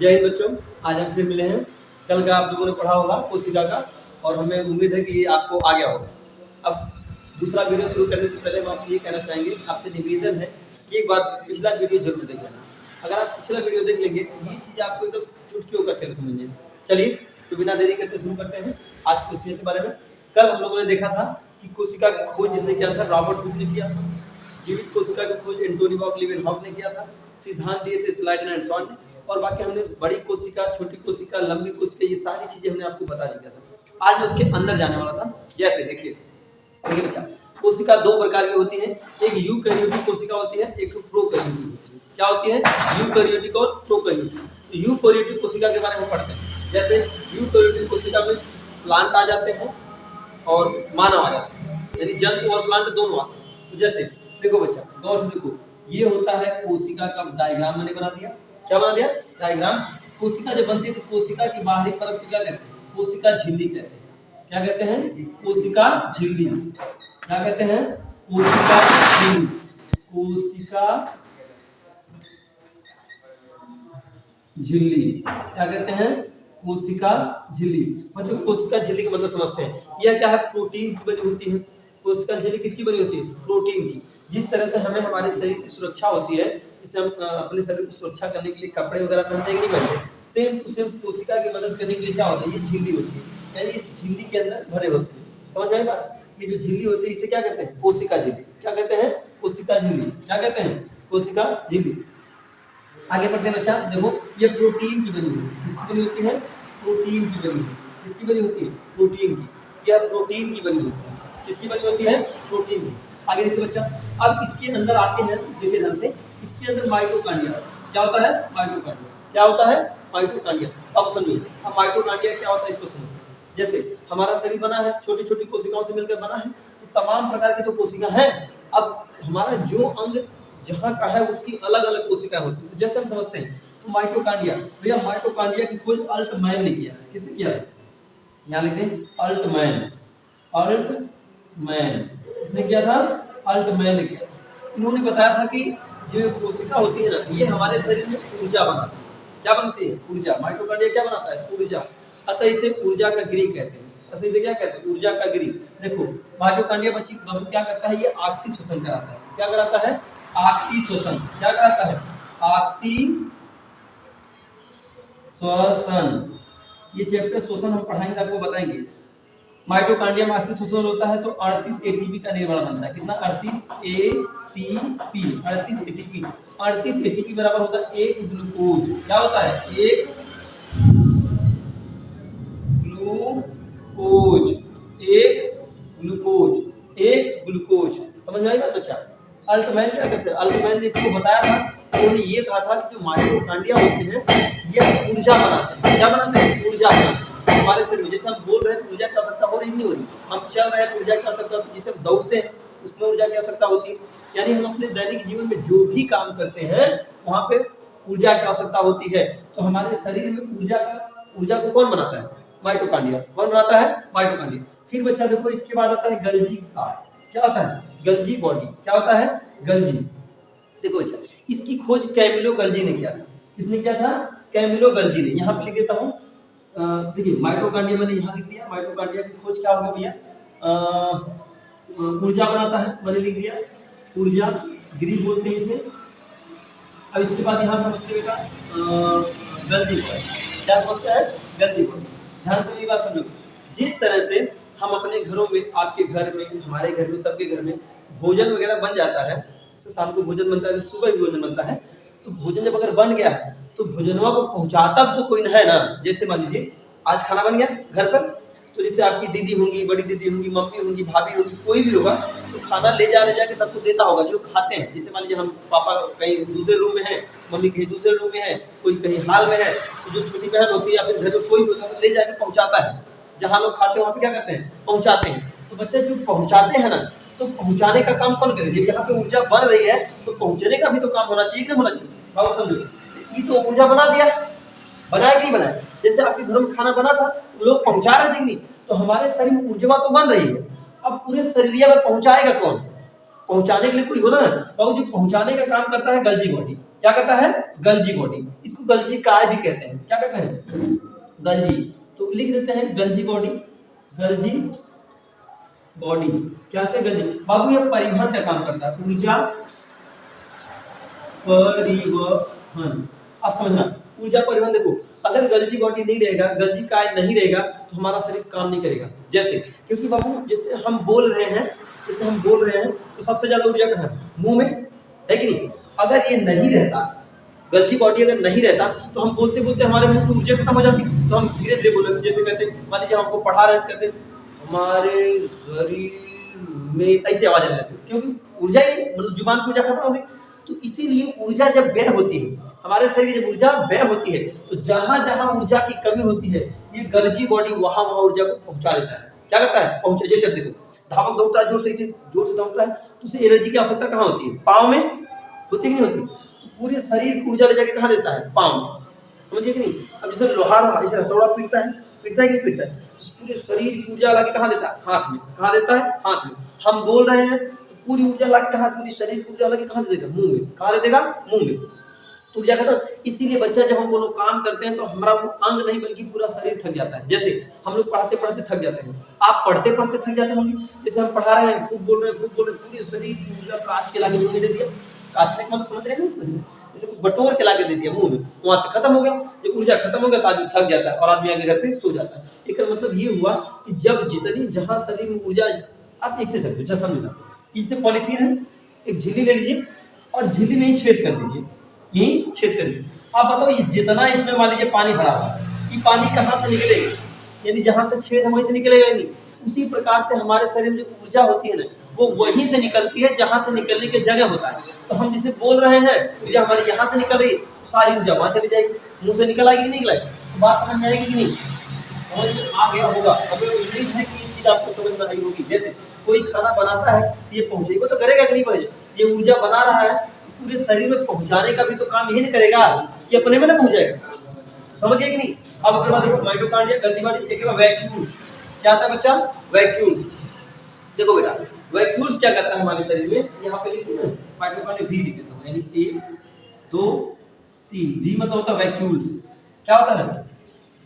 जय हिंद बच्चों, आज हम फिर मिले हैं। कल का आप लोगों ने पढ़ा होगा कोशिका का और हमें उम्मीद है कि ये आपको आ गया होगा। अब दूसरा वीडियो शुरू करने से पहले हम आपसे ये कहना चाहेंगे, आपसे निवेदन है कि एक बार पिछला वीडियो जरूर देख लेना। अगर आप पिछला वीडियो देख लेंगे ये चीज़ आपको एकदम चुटकियों का खेल समझिए। चलिए तो बिना देरी करते शुरू करते हैं आज कोशिका के बारे में। कल हम लोगों ने देखा था कि कोशिका की खोज जिसने किया था रॉबर्ट हुक ने किया था। जीवित कोशिका की खोज एंटोनी वॉक लीवेनहॉफ ने किया था। सिद्धांत दिए थे स्लाइडन एंड सॉन ने, और बाकी हमने बड़ी कोशिका, छोटी कोशिका, लंबी कोशिका, ये सारी चीजें हमने आपको बता दिया था। आज मैं उसके अंदर जाने वाला था। जैसे देखिए बच्चा, कोशिका दो प्रकार की होती है। एक यूकैरियोटिक कोशिका होती है, एक प्रोकैरियोटिक। क्या होती है? यूकैरियोटिक और प्रोकैरियोटिक। यूकैरियोटिक कोशिका के बारे में पढ़ते हैं। जैसे यूकैरियोटिक कोशिका में प्लांट आ जाते हैं और मानव आ जाते हैं, यानी जंतु और प्लांट दोनों आते हैं। तो जैसे देखो बच्चा, गौर से देखो, ये होता है कोशिका का डायग्राम मैंने बना दिया। क्या बना दिया? डायग्राम। कोशिका जब बनती है तो कोशिका की बाहरी परत को क्या कहते हैं? कोशिका झिल्ली कहते हैं। क्या कहते हैं? कोशिका झिल्ली। क्या कहते हैं? कोशिका झिल्ली। कोशिका झिल्ली क्या कहते हैं? कोशिका झिल्ली। बच्चों कोशिका झिल्ली का मतलब समझते हैं। यह क्या है? प्रोटीन की बनी होती है। कोशिका झिल्ली किसकी बनी होती है? प्रोटीन की। जिस तरह से हमें हमारे शरीर की सुरक्षा होती है, इससे हम अपने शरीर की सुरक्षा करने के लिए कपड़े वगैरह पहनते हैं कि नहीं पहनते, सेम उसे कोशिका की मदद करने के लिए क्या होता है? ये झिल्ली होती है, यानी इस झिल्ली के अंदर भरे होते हैं। समझ में आई बात? ये जो झिल्ली होती है इसे क्या कहते हैं? कोशिका झिल्ली। क्या कहते हैं? कोशिका झिल्ली। क्या कहते हैं? कोशिका झिल्ली। आगे बढ़ते हैं बच्चा, देखो ये प्रोटीन की बनी हुई है। किसकी बनी होती है? प्रोटीन की बनी हुई है। किसकी बनी होती है? प्रोटीन की। यह प्रोटीन की बनी होती है। किसकी बनी होती है? प्रोटीन की। आगे देखिए बच्चा, अब इसके अंदर आते हैं, देखिए ध्यान से, इसके अंदर माइटोकॉन्ड्रिया। क्या होता है? माइटोकॉन्ड्रिया। क्या होता है? माइटोकॉन्ड्रिया। अब समझो, अब माइटोकॉन्ड्रिया क्या होता है इसको समझते हैं। जैसे हमारा शरीर बना है, छोटी छोटी कोशिकाओं से मिलकर बना है, तो तमाम प्रकार की तो कोशिका हैं। अब हमारा जो अंग जहाँ का है उसकी अलग अलग कोशिकाएं होती है। जैसे हम समझते हैं तो माइटोकॉन्ड्रिया, भैया माइटोकॉन्ड्रिया की खोज अल्टमैन ने किया। किसने किया? यहाँ लिखते हैं अल्टमैन। अल्टमैन इसने किया था? अल्टमैन ने किया। इन्होंने बताया था कि जो कोशिका होती है ना, ये हमारे शरीर में ऊर्जा बनाती है। क्या बनाती है? ऊर्जा। माइटोकॉन्ड्रिया क्या बनाता है? ऊर्जा। अतः इसे ऊर्जा का गृह कहते हैं। अतः इसे क्या कहते हैं? ऊर्जा का गृह। देखो माइटोकॉन्ड्रिया बच्ची बाबू क्या करता है? ये ऑक्सी शोषण कराता है। क्या कराता है? ऑक्सी शोषण। क्या कराता है? ऑक्सी श्वसन। ये चैप्टर श्वसन हम पढ़ाएंगे, आपको बताएंगे। माइटोकॉन्ड्रिया में ऑक्सी शोषण होता है तो 38 एटीपी का निर्माण बनता है। कितना? 38 एटीपी। 38 एटीपी। 38 एटीपी बराबर होता है एक ग्लूकोज। क्या होता है? एक ग्लूकोज। एक ग्लूकोज। एक ग्लूकोज। समझ में आई बात बच्चा? अल्टमैन क्या कहते हैं? अल्टमैन ने इसको बताया था। उन्होंने ये कहा था कि जो माइटोकॉन्ड्रिया होते हैं ये ऊर्जा बनाते हैं। क्या बनाते हैं? ऊर्जा बनाते हैं हमारे शरीर में। जैसे हम बोल रहे हैं ऊर्जा की आवश्यकता हो रही नहीं हो रही, हम चल रहे हैं ऊर्जा की आवश्यकता होती है, जैसे हम दौड़ते हैं उसमें ऊर्जा की आवश्यकता होती है। यानी हम अपने दैनिक जीवन में जो भी काम करते हैं वहाँ पे ऊर्जा की आवश्यकता होती है। तो हमारे शरीर में ऊर्जा को कौन बनाता है? माइटोकॉन्ड्रिया। कौन बनाता है? माइटोकॉन्ड्रिया। फिर बच्चा देखो इसके बाद आता है गल्जी कार्ड। क्या होता है? गल्जी बॉडी। क्या होता है? गल्जी। देखो बच्चा, इसकी खोज कैमिलो गल्जी ने किया था। किसने किया था? कैमिलो गल्जी ने। यहाँ पे लिख देता हूँ। देखिए माइटोकॉन्ड्रिया मैंने यहाँ लिख दिया। माइटोकॉन्ड्रिया की खोज क्या होगी भैया? ऊर्जा बनाता है, मैंने लिख दिया। ऊर्जा गृह बोलते हैं इसे। अब इसके बाद यहाँ समझते बेटा गल्जी बॉडी। क्या समझता है? गल्जी बॉडी। ध्यान से मेरी बात समझो। जिस तरह से हम अपने घरों में, आपके घर में, हमारे घर में, सबके घर में भोजन वगैरह बन जाता है, शाम को भोजन बनता है, सुबह भी भोजन बनता है, तो भोजन जब अगर बन गया है तो भोजनवा को पहुंचाता तो कोई है ना। जैसे मान लीजिए आज खाना बन गया घर पर, तो जैसे आपकी दीदी होंगी, बड़ी दीदी होंगी, मम्मी होंगी, भाभी होंगी, कोई भी होगा, तो खाना ले जाके सबको देता होगा जो खाते हैं। जैसे मान लीजिए हम पापा कहीं दूसरे रूम में है, मम्मी कहीं दूसरे रूम में है, कोई कहीं हाल में है, तो जो छोटी बहन होती है या फिर घर में कोई होता है ले जाके पहुँचाता है। जहाँ लोग खाते हैं वहाँ पे क्या करते हैं? पहुँचाते हैं। तो बच्चे जो पहुँचाते हैं ना, तो पहुँचाने का काम कौन करे? जब यहाँ पे ऊर्जा बन रही है तो पहुँचने का भी तो काम होना चाहिए कि होना चाहिए? बाबू समझो, ये तो ऊर्जा बना दिया, बनाया कि नहीं बनाया? जैसे आपके घरों में खाना बना था, लोग पहुँचा रहे थे कि नहीं? तो हमारे शरीर में ऊर्जा तो बन रही है। अब पूरे शरीर में पहुँचाएगा कौन? पहुँचाने के लिए कोई होना है। और जो पहुँचाने का काम करता है गल्जी बॉडी। क्या करता है? गल्जी बॉडी। इसको इसको गल्जी काय भी कहते हैं। क्या कहते हैं? गल्जी। तो लिख देते हैं गल्जी बॉडी। गल्जी बॉडी क्या कहते हैं? गल्जी। बाबू ये परिवहन का काम करता है, ऊर्जा परिवहन। आप समझना, ऊर्जा परिवहन। देखो अगर गल्जी बॉडी नहीं रहेगा, गल्जी काय नहीं रहेगा तो हमारा शरीर काम नहीं करेगा। जैसे क्योंकि बाबू जैसे हम बोल रहे हैं तो सबसे ज्यादा ऊर्जा कहाँ है? मुंह में, है कि नहीं? अगर ये नहीं रहता, गल्जी बॉडी अगर नहीं रहता तो हम बोलते बोलते हमारे मुंह की ऊर्जा खत्म हो जाती, तो हम धीरे धीरे बोले। जैसे कहते मान लीजिए हमको पढ़ा रहे कहते हमारे शरीर में ऐसी आवाज आने लगती, क्योंकि ऊर्जा ही मतलब जुबान की ऊर्जा खत्म हो गई। तो इसीलिए ऊर्जा जब व्यय होती है, हमारे शरीर की जब ऊर्जा व्यय होती है तो जहां जहां ऊर्जा की कमी होती है ये गल्जी बॉडी वहां वहां ऊर्जा को पहुंचा देता है। क्या करता है? पहुंचा। जैसे अब देखो धावक दौड़ता है, जोर से दौड़ता है तो उसे एनर्जी की आवश्यकता कहाँ होती है? पाँव में होती कि नहीं होती? तो पूरे शरीर की ऊर्जा ले जाके कहाँ देता है? पाँव में। समझिए कि नहीं? अब जैसे लोहार ऐसे हथौड़ा पीटता है कि नहीं पीटता है, तो पूरे शरीर की ऊर्जा लाके कहाँ देता है? हाथ में। कहाँ देता है? हाथ में। हम बोल रहे हैं तो पूरी ऊर्जा लाके कहाँ? पूरी शरीर की ऊर्जा लाके कहाँ दे देगा? मुंह में। कहाँ दे देगा? मुंह में। तो ऊर्जा खत्म। इसीलिए बच्चा जब हम कोनो काम करते हैं तो हमारा वो अंग नहीं बल्कि पूरा शरीर थक जाता है। जैसे हम लोग पढ़ते पढ़ते थक जाते हैं, आप पढ़ते पढ़ते थक जाते होंगे। जैसे हम पढ़ा रहे हैं, खूब बोल रहे हैं, पूरे शरीर की ऊर्जा कांच के लाके मुंह में दे दिया। कांच में समझ रहे हैं? नहीं समझ रहे? जैसे बटोर के लाके दे दिया मुंह में, वहां से खत्म हो गया। जब ऊर्जा खत्म हो गया तो आदमी थक जाता है और आदमी आगे घर पे सो जाता है। इसका मतलब ये हुआ कि जब जितनी जहां शरीर में ऊर्जा, आप एक से समझना, इससे पॉलीथीन है, एक झिल्ली ले लीजिए और झिल्ली में ही छेद कर दीजिए, यही छेद कर दीजिए। आप बताओ ये जितना इसमें मान लीजिए पानी भरा हुआ है, ये पानी कहाँ से निकलेगा? यानी जहाँ से छेद है वहीं से निकलेगा नहीं। उसी प्रकार से हमारे शरीर में जो ऊर्जा होती है ना, वो वहीं से निकलती है जहाँ से निकलने की जगह होता है। तो हम जिसे बोल रहे हैं ऊर्जा हमारी यहाँ से निकल रही, सारी ऊर्जा वहाँ चली जाएगी, मुंह से निकल आएगी कि नहीं निकलेगी? तो बात समझ में आएगी कि नहीं? समझ में आ गया होगा। अगर उम्मीद है कि ये चीज़ आपको समझ में आई होगी। जैसे कोई खाना बनाता है ये पहुँचेगा तो करेगा कि नहीं पहुँचे? ये ऊर्जा बना रहा है, पूरे शरीर में पहुंचाने का भी तो काम यही नहीं करेगा कि अपने में ना पहुंच जाएगा। समझिए कि नहीं? अब अपने बाद देखो माइटोकॉन्ड्रिया, गल्जी बॉडी, एक वैक्यूल्स। क्या आता है बच्चा? वैक्यूल्स। देखो बेटा वैक्यूल्स क्या करता है हमारे शरीर में? यहाँ पे लिख दो माइटोकॉन्ड्रिया, वी लिख देता हूँ, यानी 1 2 3। वी मतलब होता है वैक्यूल्स। क्या होता है?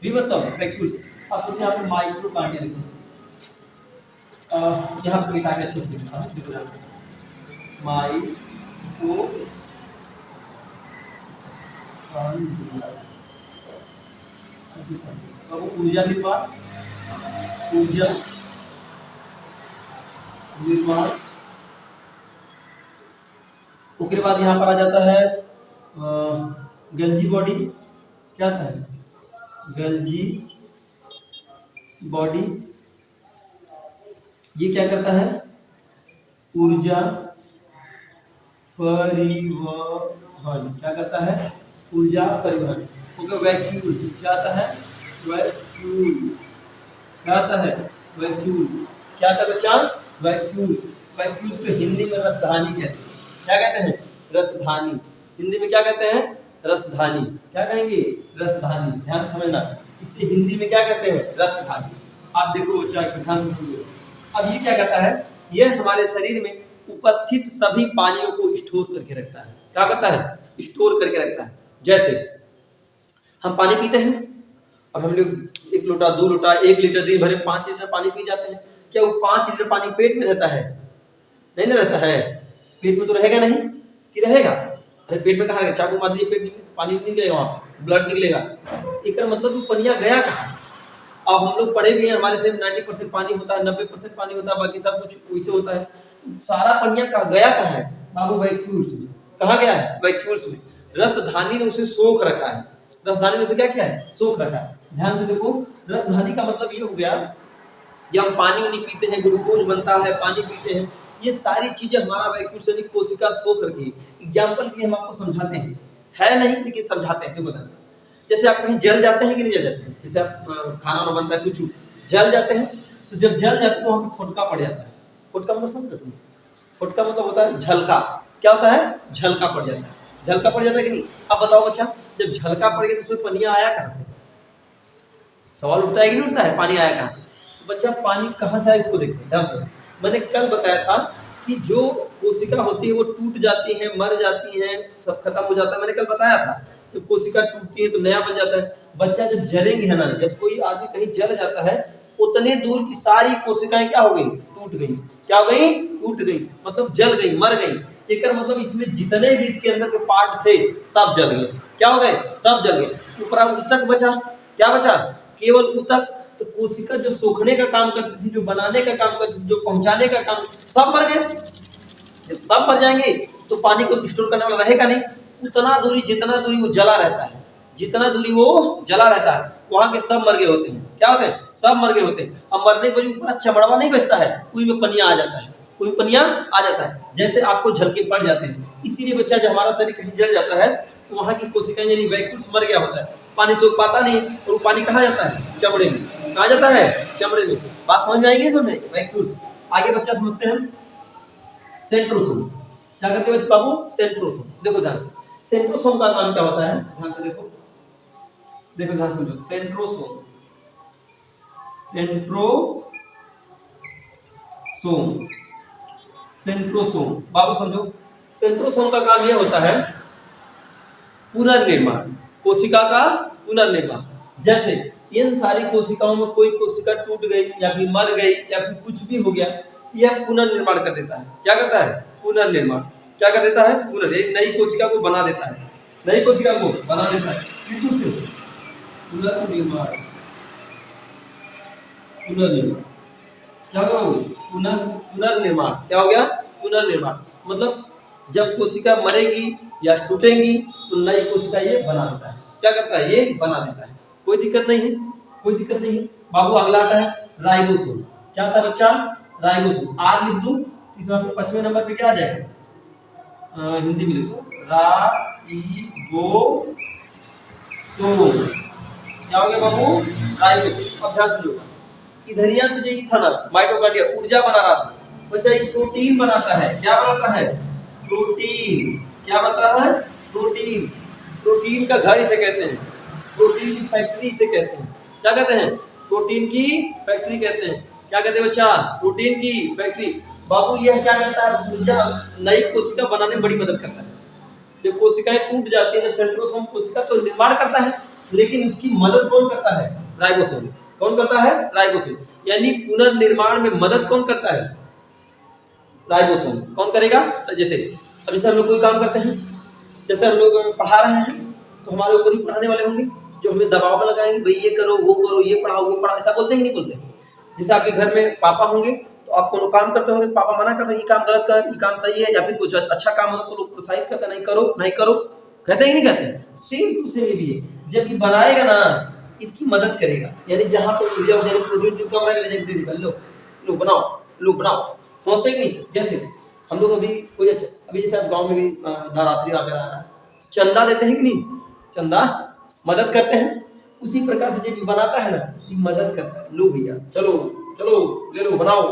वी मतलब वैक्यूल्स। अब जैसे यहाँ पे माइटोकॉन्ड्रिया लिखो, यहाँ पे लिखा है अच्छे से, देखो ऊर्जा निर्माण, ऊर्जा निर्माण। उसके बाद यहाँ पर आ जाता है गल्जी बॉडी। क्या था? गल्जी बॉडी ये क्या करता है? ऊर्जा परिवहन। क्या करता है? ऊर्जा परिवहन। वैक्यूल्स क्या आता है? वैक्यूल। क्या आता है? वैक्यूल्स। क्या आता है बच्चा? वैक्यूल्स। वैक्यूल्स को हिंदी में रसधानी कहते हैं। क्या कहते हैं? रसधानी। हिंदी में क्या कहते हैं? रसधानी। क्या कहेंगे? रसधानी। ध्यान से समझना, इसे हिंदी में क्या कहते हैं? रसधानी। आप देखो बच्चा ध्यान से सुनिए। अब ये क्या करता है? यह हमारे शरीर में उपस्थित सभी पानियों को स्टोर करके रखता है। क्या करता है? स्टोर करके रखता है। जैसे हम पानी पीते हैं, अब हम लोग 1 लोटा 2 लोटा 1 लीटर दिन भर 5 लीटर पानी पी जाते हैं। क्या वो 5 लीटर पानी पेट में रहता है? नहीं ना रहता है। पेट में तो रहेगा नहीं कि रहेगा? अरे पेट में कहाँ रहेगा? चाकू मार दीजिए पेट में, पानी निकलेगा, वहाँ ब्लड निकलेगा। एक मतलब वो पनिया गया कहाँ? अब हम लोग पढ़े भी हैं, हमारे से 90% पानी होता है, 90% पानी होता है, बाकी सब कुछ वैसे होता है। तो सारा पनिया कहाँ गया? कहाँ है बाबू? वैक्यूल्स में। कहाँ गया है? वैक्यूल्स में। रसधानी ने उसे सोख रखा है। रसधानी ने उसे क्या किया है? सोख रखा है। ध्यान से देखो, रसधानी का मतलब ये हो गया, जब हम पानी वानी पीते हैं, ग्लूकोज बनता है, पानी पीते हैं, ये सारी चीजें हमारा वैक्यूल यानी कोशिका सोख रखी है। एग्जाम्पल की हम आपको समझाते हैं, है नहीं लेकिन समझाते हैं। देखो जैसे आप कहीं जल जाते हैं कि नहीं जल जाते हैं? जैसे आप खाना वाना बनता है, कुछ जल जाते हैं, तो जब जल जाते हैं तो वहाँ पे फुटका पड़ जाता है। फुटका मतलब समझ रहे तुम? फुटका मतलब होता है झलका। क्या होता है? झलका पड़ जाता है। झलका पड़ जाता है कि नहीं? अब बताओ बच्चा, जब झलका पड़ गया तो उसमें पनिया आया कहाँ से? सवाल उठता है कि नहीं उठता है? पानी आया कहाँ से? बच्चा पानी कहाँ से आया इसको देखते हैं ध्यान से। मैंने कल बताया था कि जो कोशिका होती है वो टूट जाती है, मर जाती है, सब खत्म हो जाता है। मैंने कल बताया था जब कोशिका टूटती है तो नया बन जाता है। बच्चा जब जलेंगे है ना, जब कोई आदमी कहीं जल जाता है, उतने दूर की सारी कोशिकाएं क्या हो गई? टूट गई। क्या हो गई? टूट गई, मतलब जल गई, मर गई। एक मतलब इसमें जितने भी इसके अंदर के पार्ट थे सब जल गए। क्या हो गए? सब जल गए। ऊपर ऊतक बचा। क्या बचा? केवल ऊतक। तो कोशिका जो सोखने का काम करती थी, जो बनाने का काम करती थी, जो पहुंचाने का काम, सब मर गए। सब मर जाएंगे तो पानी को स्टोर करने वाला रहेगा नहीं। उतना दूरी, जितना दूरी वो जला रहता है, जितना दूरी वो जला रहता है, वहां के सब मर गए होते हैं। क्या होते हैं? सब मर गए होते हैं। अब मरने के ऊपर चमड़वा नहीं बचता है, कुई में पनिया आ जाता है, कुई पनिया आ जाता है, जैसे आपको झलके पड़ जाते हैं। इसीलिए बच्चा जब हमारा शरीर कहीं जल जाता है तो वहां की कोशिकाएं यानी वैक्यूल्स मर गया होता है, पानी सोख पाता नहीं, और वो पानी कहाँ जाता है? चमड़े में। कहाँ जाता है? चमड़े में। बात समझ में आएगी? समझ वैक्यूल्स। आगे बच्चा समझते हैं सेंट्रोसोम। क्या करते हैं बाबू? सेंट्रोसोम। देखो ध्यान से, सेंट्रोसोम का काम क्या होता है? ध्यान से देखो, देखो ध्यान समझो। सेंट्रोसोम, सेंट्रोसोम, सेंट्रोसोम बाबू समझो। सेंट्रोसोम का काम यह होता है पुनर्निर्माण, कोशिका का पुनर्निर्माण। जैसे इन सारी कोशिकाओं में कोई कोशिका टूट गई या फिर मर गई या फिर कुछ भी हो गया, यह पुनर्निर्माण कर देता है। क्या करता है? पुनर्निर्माण। क्या कर देता है? नई कोशिका को बना देता है, नई कोशिका को बना देता है। पुनर्निर्माण, पुनर्निर्माण क्या होगा? पुनर्निर्माण। क्या हो गया? पुनर्निर्माण। मतलब जब कोशिका मरेगी या टूटेंगी तो नई कोशिका ये बना देता है। क्या करता है? ये बना देता है। कोई दिक्कत नहीं है, कोई दिक्कत नहीं है बाबू। अगला आता है राइबोसोम। क्या आता है बच्चा? राइबोसोम। आर लिख दूं तो इसमें आपको 5वें नंबर पे क्या आ जाएगा? हिंदी में लिख दो राइबोसोम। क्या हो गया बाबू? राइबोसोम। अब ध्यान सुनो, इधर यहाँ तुझे ये था ना, माइटोकॉन्ड्रिया ऊर्जा बना रहा था बच्चा, ये प्रोटीन बनाता है। क्या बनाता है? प्रोटीन। क्या बनाता है? प्रोटीन। प्रोटीन का घर इसे कहते हैं, प्रोटीन की फैक्ट्री इसे कहते हैं। क्या कहते हैं? प्रोटीन की फैक्ट्री कहते हैं। क्या कहते हैं बच्चा? प्रोटीन की फैक्ट्री। बाबू यह क्या करता है? ऊर्जा, नई कोशिका बनाने में बड़ी मदद करता है। जब कोशिकाएं टूट जाती है, सेंट्रोसोम कोशिका तो निर्माण करता है, लेकिन उसकी मदद कौन करता है? राइबोसोम। कौन करता है? राइबोसोम। यानी पुनर्निर्माण में मदद कौन करता है? राइबोसोम। कौन करेगा? जैसे अब जैसे हम लोग कोई काम करते हैं, जैसे हम लोग पढ़ा रहे हैं तो हमारे ऊपर ही पढ़ाने वाले होंगे जो हमें दबाव में लगाएंगे, भाई ये करो, वो करो, ये पढ़ाओ, वो पढ़ाओ। ऐसा बोलते हैं कि नहीं बोलते? जैसे आपके घर में पापा होंगे तो आप कोनो काम करते होंगे, पापा मना करते हैं ये काम गलत कर, ये काम सही है, या फिर कुछ अच्छा काम होता तो लोग प्रोत्साहित करते हैं, नहीं करो, नहीं करो, कहते हैं कि नहीं कहते? सेम टू सेम ये भी है। जब ये बनाएगा ना, इसकी मदद करेगा, यानी जहाँ पर ऊर्जा प्रोटीन कम रहेगा ले दे देगा, लो लो बनाओ, लो बनाओ। समझते कि नहीं? जैसे हम लोग अभी कोई अच्छा, अभी जैसे आप गाँव में भी नवरात्रि वगैरह आ रहा है, चंदा देते हैं कि नहीं? चंदा मदद करते हैं। उसी प्रकार से जब बनाता है ना, ये मदद करता है, लो भैया चलो चलो ले लो बनाओ।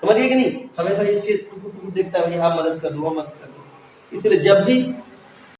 समझिए कि नहीं? हमेशा इसके टुकुर टुकुर देखता है, भैया आप मदद कर दो, मदद कर दो। इसलिए जब भी